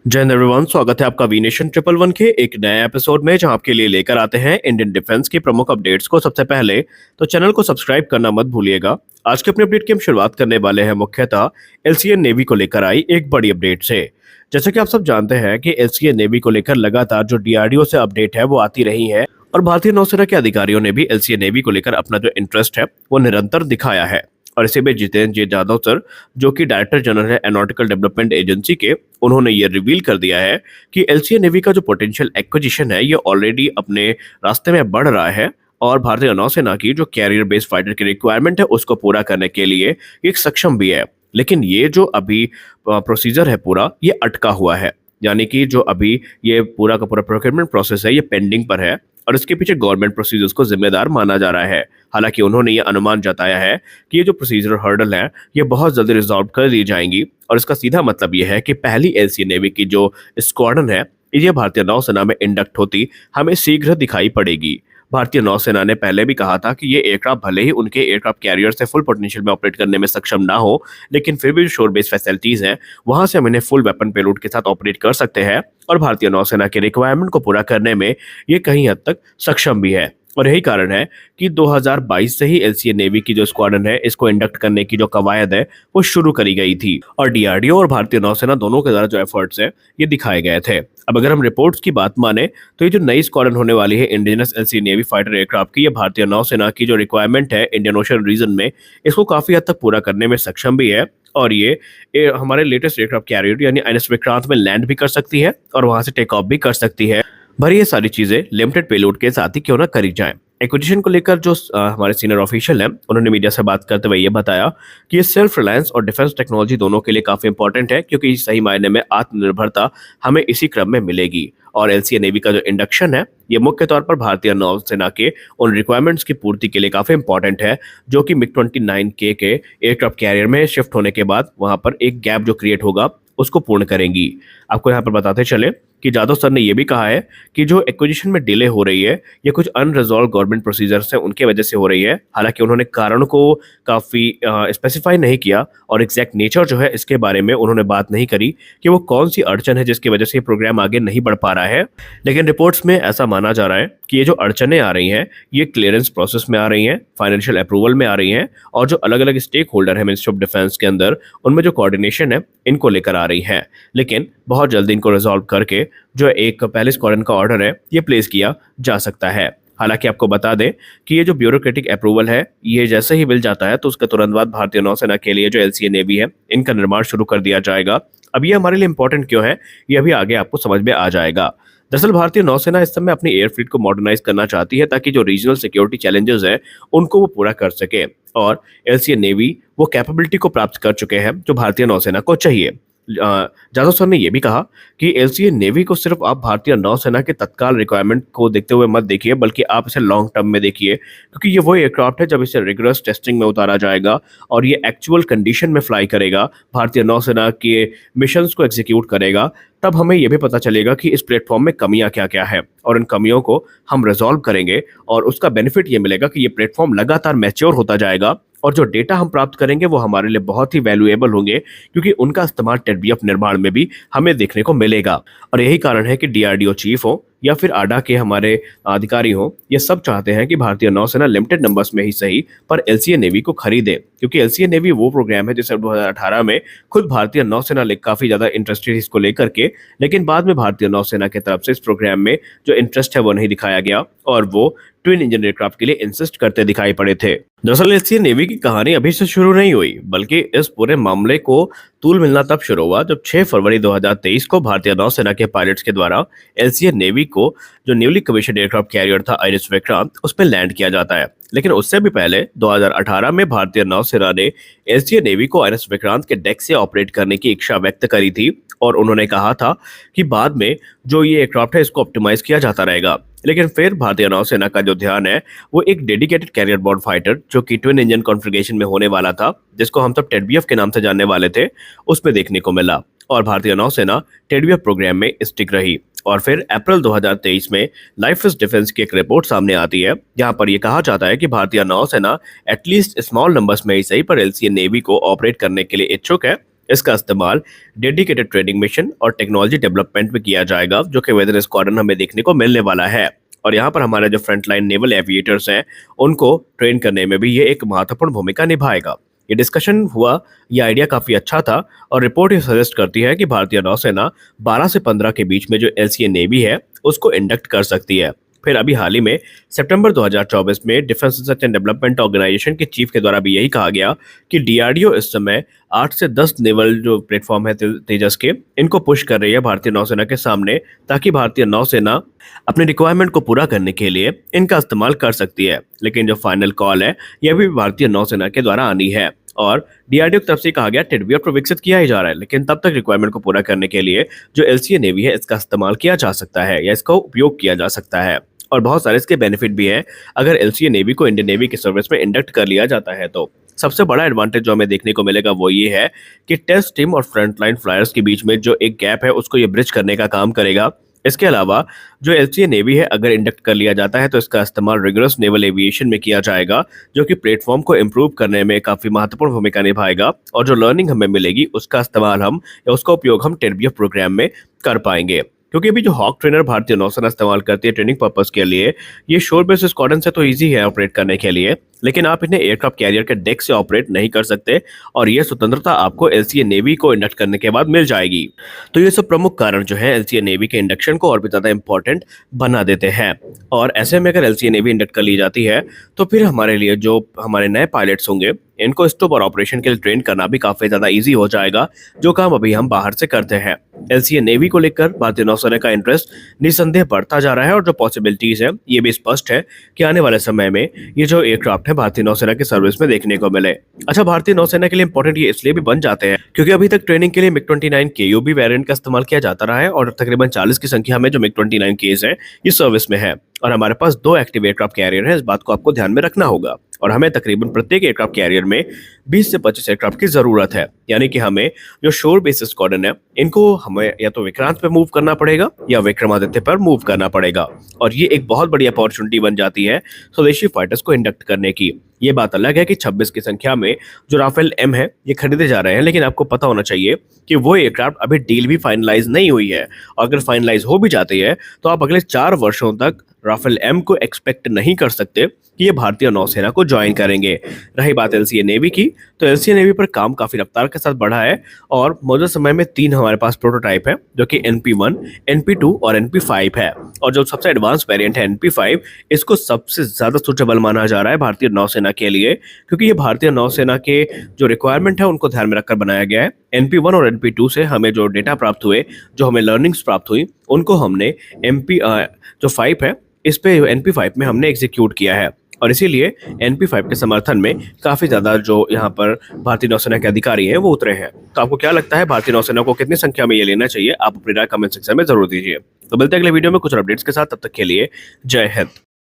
जय हिंद एवरीवन, स्वागत है आपका वी नेशन 111 के एक नए एपिसोड में, जहां आपके लिए लेकर आते हैं इंडियन डिफेंस की प्रमुख अपडेट्स को। सबसे पहले तो चैनल को सब्सक्राइब करना मत भूलिएगा। आज के अपने अपडेट की हम शुरुआत करने वाले हैं मुख्यतः एलसीए नेवी को लेकर आई एक बड़ी अपडेट से। जैसे कि आप सब जानते हैं कि एलसीए नेवी को लेकर लगातार जो डीआरडीओ से अपडेट है वो आती रही है, और भारतीय नौसेना के अधिकारियों ने भी एलसीए नेवी को लेकर अपना जो इंटरेस्ट है वो निरंतर दिखाया है। और इसी में जितेंद्र जे जाधव सर, जो कि डायरेक्टर जनरल है एरोनॉटिकल डेवलपमेंट एजेंसी के, उन्होंने ये रिवील कर दिया है कि एलसीए नेवी का जो पोटेंशियल एक्विजिशन है ये ऑलरेडी अपने रास्ते में बढ़ रहा है, और भारतीय नौसेना की जो कैरियर बेस्ड फाइटर की रिक्वायरमेंट है उसको पूरा करने के लिए एक सक्षम भी है। लेकिन ये जो अभी प्रोसीजर है पूरा, ये अटका हुआ है। यानी कि जो अभी ये पूरा का पूरा प्रोक्योरमेंट प्रोसेस है ये पेंडिंग पर है, और इसके पीछे गवर्नमेंट प्रोसीजर्स को जिम्मेदार माना जा रहा है। हालांकि उन्होंने ये अनुमान जताया है कि ये जो प्रोसीजर हर्डल है ये बहुत जल्दी रिजॉल्व कर दी जाएंगी, और इसका सीधा मतलब ये है कि पहली एलसीए नेवी की जो स्क्वाड्रन है ये भारतीय नौसेना में इंडक्ट होती हमें शीघ्र दिखाई पड़ेगी। भारतीय नौसेना ने पहले भी कहा था कि ये एयरक्राफ्ट भले ही उनके एयरक्राफ्ट कैरियर से फुल पोटेंशियल में ऑपरेट करने में सक्षम ना हो, लेकिन फिर भी जो शोर बेस्ड फैसिलिटीज हैं वहां से हम इन्हें फुल वेपन पेलोड के साथ ऑपरेट कर सकते हैं, और भारतीय नौसेना के रिक्वायरमेंट को पूरा करने में ये कहीं हद तक सक्षम भी है। और यही कारण है कि 2022 से ही एलसीए नेवी की जो स्क्वाड्रन है इसको इंडक्ट करने की जो कवायद है वो शुरू करी गई थी, और डीआरडीओ और भारतीय नौसेना दोनों के द्वारा जो एफर्ट्स है ये दिखाए गए थे। अब अगर हम रिपोर्ट्स की बात माने तो ये जो नई स्क्वाड्रन होने वाली है indigenous LCA navy fighter aircraft की, ये भारतीय नौसेना की जो रिक्वायरमेंट है इंडियन ओशन रीजन में इसको काफी हद तक पूरा करने में सक्षम भी है। और ये हमारे लेटेस्ट एयरक्राफ्ट कैरियर यानी आईएनएस विक्रांत में लैंड भी कर सकती है और वहां से टेक ऑफ भी कर सकती है। भले ये सारी चीजें लिमिटेड पेलोड के साथ ही क्यों ना करी जाए। एक्विजिशन को लेकर जो हमारे सीनियर ऑफिशियल हैं उन्होंने मीडिया से बात करते हुए ये बताया कि ये सेल्फ रिलायंस और डिफेंस टेक्नोलॉजी दोनों के लिए काफी इंपॉर्टेंट है, क्योंकि सही मायने में आत्मनिर्भरता हमें इसी क्रम में मिलेगी। और एलसीए नेवी का जो इंडक्शन है ये मुख्य तौर पर भारतीय नौसेना के उन रिक्वायरमेंट्स की पूर्ति के लिए काफी इंपॉर्टेंट है, जो कि मिग 29K के एयरक्राफ्ट कैरियर में शिफ्ट होने के बाद वहां पर एक गैप जो क्रिएट होगा उसको पूर्ण करेंगी। आपको यहाँ पर बताते चले कि जाधव सर ने यह भी कहा है कि जो एक्विजिशन में डिले हो रही है ये कुछ अनरिजॉल्व गवर्नमेंट प्रोसीजर्स हैं उनके वजह से हो रही है। हालांकि उन्होंने कारण को काफी स्पेसिफाई नहीं किया, और एग्जैक्ट नेचर जो है इसके बारे में उन्होंने बात नहीं करी कि वो कौन सी अड़चन है जिसकी वजह से ये प्रोग्राम आगे नहीं बढ़ पा रहा है। लेकिन रिपोर्ट्स में ऐसा माना जा रहा है कि ये जो अड़चनें आ रही हैं ये क्लियरेंस प्रोसेस में आ रही हैं, फाइनेंशियल अप्रूवल में आ रही हैं, और जो अलग अलग स्टेक होल्डर है मिनिस्ट्री ऑफ डिफेंस के अंदर उनमें जो कोऑर्डिनेशन है इनको लेकर आ रही है। लेकिन बहुत जल्दी इनको रिजॉल्व करके जो एक पहले स्क्वाड्रन का ऑर्डर है ये प्लेस किया जा सकता है। हालांकि आपको बता दें कि ये जो ब्यूरोक्रेटिक अप्रूवल है ये जैसे ही मिल जाता है तो उसके तुरंत बाद भारतीय नौसेना के लिए जो एलसीए नेवी है इनका निर्माण शुरू कर दिया जाएगा। अब ये हमारे लिए इंपॉर्टेंट क्यों है ये अभी आगे आपको समझ में आ जाएगा। दरअसल भारतीय नौसेना इस समय अपनी एयर फ्लीट को मॉडर्नाइज करना चाहती है ताकि जो रीजनल सिक्योरिटी चैलेंजेस है उनको वो पूरा कर सके, और एलसीए नेवी वो कैपेबिलिटी को प्राप्त कर चुके हैं जो भारतीय नौसेना को चाहिए। जाधव सर ने यह भी कहा कि एलसीए नेवी को सिर्फ आप भारतीय नौसेना के तत्काल रिक्वायरमेंट को देखते हुए मत देखिए, बल्कि आप इसे लॉन्ग टर्म में देखिए, क्योंकि ये वो एयरक्राफ्ट है जब इसे रिगरस टेस्टिंग में उतारा जाएगा और ये एक्चुअल कंडीशन में फ्लाई करेगा, भारतीय नौसेना के मिशंस को एग्जीक्यूट करेगा, तब हमें यह भी पता चलेगा कि इस प्लेटफॉर्म में कमियां क्या क्या है, और इन कमियों को हम रिजॉल्व करेंगे, और उसका बेनिफिट ये मिलेगा कि ये प्लेटफॉर्म लगातार मैच्योर होता जाएगा, और जो डेटा हम प्राप्त करेंगे वो हमारे लिए बहुत ही वैल्यूएबल होंगे, क्योंकि उनका इस्तेमाल टेडबीएफ निर्माण में भी हमें देखने को मिलेगा। और यही कारण है कि डीआरडीओ चीफ हो या फिर आडा के हमारे अधिकारी हो, ये सब चाहते हैं कि भारतीय नौसेना लिमिटेड नंबर्स में ही सही पर एलसीए नेवी को खरीदे, क्योंकि एलसीए नेवी वो प्रोग्राम है जिसे 2018 में खुद भारतीय नौसेना काफी ज्यादा इंटरेस्टेड इसको लेकर के, लेकिन बाद में भारतीय नौसेना की तरफ से इस प्रोग्राम में जो इंटरेस्ट है वो नहीं दिखाया गया, और वो ट्विन इंजन एयरक्राफ्ट के लिए इंसिस्ट करते दिखाई पड़े थे। दरअसल एलसीए नेवी की कहानी अभी से शुरू नहीं हुई, बल्कि इस पूरे मामले को तूल मिलना तब शुरू हुआ जब 6 फरवरी 2023 को भारतीय नौसेना के पायलट्स के द्वारा एलसीए नेवी को जो न्यूली कमीशन एयरक्राफ्ट कैरियर था आईएनएस विक्रांत उस पर लैंड किया जाता है। लेकिन उससे भी पहले 2018 में भारतीय नौसेना ने एलसीए नेवी को आईएनएस विक्रांत के डेक से ऑपरेट करने की इच्छा व्यक्त करी थी, और उन्होंने कहा था कि बाद में जो ये एयरक्राफ्ट है इसको ऑप्टिमाइज किया जाता रहेगा। लेकिन फिर भारतीय नौसेना का जो ध्यान है वो एक डेडिकेटेड कैरियर बोर्ड फाइटर जो कि ट्विन इंजन कॉन्फ़िगरेशन में होने वाला था, जिसको हम सब टेडबीएफ के नाम से जानने वाले थे, उसमें देखने को मिला, और भारतीय नौसेना टेडबीएफ प्रोग्राम में स्टिक रही। और फिर अप्रैल 2023 में लाइफ इज डिफेंस की एक रिपोर्ट सामने आती है, जहां पर यह कहा जाता है कि भारतीय नौसेना एटलीस्ट स्मॉल नंबर्स में ही सही पर एलसीए नेवी को ऑपरेट करने के लिए इच्छुक है, इसका इस्तेमाल डेडिकेटेड ट्रेनिंग मिशन और टेक्नोलॉजी डेवलपमेंट में किया जाएगा, जो कि वेदर स्क्वाड्रन हमें देखने को मिलने वाला है। और यहाँ पर हमारे जो फ्रंटलाइन नेवल एविएटर्स हैं, उनको ट्रेन करने में भी ये एक महत्वपूर्ण भूमिका निभाएगा। ये डिस्कशन हुआ, ये आइडिया काफ़ी अच्छा था और रिपोर्ट ये सजेस्ट करती है कि भारतीय नौसेना 12 से 15 के बीच में जो एलसीए नेवी है, उसको इंडक्ट कर सकती है। फिर अभी हाल ही में सितंबर 2024 में defence research and development organisation के चीफ के द्वारा भी यही कहा गया कि डीआरडीओ इस समय 8 से 10 नेवल जो प्लेटफॉर्म है तेजस के, इनको पुश कर रही है भारतीय नौसेना के सामने, ताकि भारतीय नौसेना अपने रिक्वायरमेंट को पूरा करने के लिए इनका इस्तेमाल कर सकती है। लेकिन जो फाइनल कॉल है, यह भी भारतीय नौसेना के द्वारा आनी है और डीआरडीओ की तरफ से कहा गया टेडबियर तो विकसित किया ही जा रहा है, लेकिन तब तक रिक्वायरमेंट को पूरा करने के लिए जो एलसीए नेवी है, इसका इस्तेमाल किया जा सकता है या इसका उपयोग किया जा सकता है। और बहुत सारे इसके बेनिफिट भी हैं अगर एलसीए नेवी को इंडियन नेवी की सर्विस में इंडक्ट कर लिया जाता है तो। सबसे बड़ा एडवांटेज जो हमें देखने को मिलेगा वो ये है कि टेस्ट टीम और फ्रंटलाइन फ्लायर्स के बीच में जो एक गैप है, उसको ये ब्रिज करने का काम करेगा। इसके अलावा जो एलसीए नेवी है, अगर इंडक्ट कर लिया जाता है तो इसका इस्तेमाल रिगरस नेवल एविएशन में किया जाएगा, जो कि प्लेटफॉर्म को इम्प्रूव करने में काफ़ी महत्वपूर्ण भूमिका निभाएगा। और जो लर्निंग हमें मिलेगी, उसका इस्तेमाल हम या उसका उपयोग हम टेडबियर प्रोग्राम में कर पाएंगे। क्योंकि अभी जो हॉक ट्रेनर भारतीय नौसेना इस्तेमाल करती है ट्रेनिंग पर्पस के लिए, ये शोर बेस्ड स्क्वाड्रन से तो इजी है ऑपरेट करने के लिए, लेकिन आप इन्हें एयरक्राफ्ट कैरियर के डेक से ऑपरेट नहीं कर सकते और ये स्वतंत्रता आपको एलसीए नेवी को इंडक्ट करने के बाद मिल जाएगी। तो ये सब प्रमुख कारण जो है एलसीए नेवी के इंडक्शन को और भी ज़्यादा इंपॉर्टेंट बना देते हैं। और ऐसे में अगर एलसीए नेवी इंडक्ट कर ली जाती है तो फिर हमारे लिए जो हमारे नए पायलट्स होंगे, इनको स्टॉप और ऑपरेशन के लिए ट्रेन करना भी काफ़ी ज़्यादा ईजी हो जाएगा, जो काम अभी हम बाहर से करते हैं। एलसीए नेवी को लेकर भारतीय नौसेना का इंटरेस्ट निसंदेह बढ़ता जा रहा है और जो पॉसिबिलिटीज़ है, ये भी स्पष्ट है कि आने वाले समय में ये जो एयरक्राफ्ट है भारतीय नौसेना की सर्विस में देखने को मिले। अच्छा, भारतीय नौसेना के लिए इंपॉर्टेंट ये इसलिए भी बन जाते हैं क्योंकि अभी तक ट्रेनिंग के लिए मिग 29 केयूबी वेरिएंट का इस्तेमाल किया जाता रहा है और तकरीबन 40 की संख्या में जो मिग 29 केस है, ये सर्विस में है और हमारे पास 2 एक्टिव एयरक्राफ्ट कैरियर है। इस बात को आपको ध्यान में रखना होगा और हमें तकरीबन प्रत्येक एयरक्राफ्ट कैरियर में 20 से 25 एयरक्राफ्ट की जरूरत है। यानी कि हमें जो शोर बेस स्क्वाड्रन है, इनको हमें या तो विक्रांत पे मूव करना पड़ेगा या विक्रमादित्य पर मूव करना पड़ेगा और ये एक बहुत बड़ी अपॉर्चुनिटी बन जाती है स्वदेशी फाइटर्स को इंडक्ट करने की। ये बात अलग है कि 26 की संख्या में जो राफेल एम है, ये खरीदे जा रहे हैं, लेकिन आपको पता होना चाहिए कि वो एयरक्राफ्ट अभी डील भी फाइनलाइज नहीं हुई है और अगर फाइनलाइज हो भी जाती है तो आप अगले 4 वर्षों तक राफेल एम को एक्सपेक्ट नहीं कर सकते कि ये भारतीय नौसेना को ज्वाइन करेंगे। रही बात एलसीए नेवी की, तो एलसीए नेवी पर काम काफ़ी रफ्तार के साथ बढ़ा है और मौजूदा समय में 3 हमारे पास प्रोटोटाइप है, जो कि NP1, NP2 और NP5 है। और जो सबसे एडवांस वेरिएंट है NP5, इसको सबसे ज़्यादा सूटेबल माना जा रहा है भारतीय नौसेना के लिए, क्योंकि ये भारतीय नौसेना के जो रिक्वायरमेंट है उनको ध्यान में रखकर बनाया गया है। NP1 और NP2 से हमें जो डेटा प्राप्त हुए, जो हमें लर्निंग्स प्राप्त हुई, उनको हमने जो 5 है, इस पे NP5 में हमने एग्जीक्यूट किया है और इसीलिए NP5 के समर्थन में काफ़ी ज़्यादा जो यहाँ पर भारतीय नौसेना के अधिकारी हैं, वो उतरे हैं। तो आपको क्या लगता है भारतीय नौसेना को कितनी संख्या में ये लेना चाहिए? आप अपनी राय कमेंट सेक्शन में जरूर दीजिए। तो मिलते हैं अगले वीडियो में कुछ अपडेट्स के साथ, तब तक के लिए जय हिंद।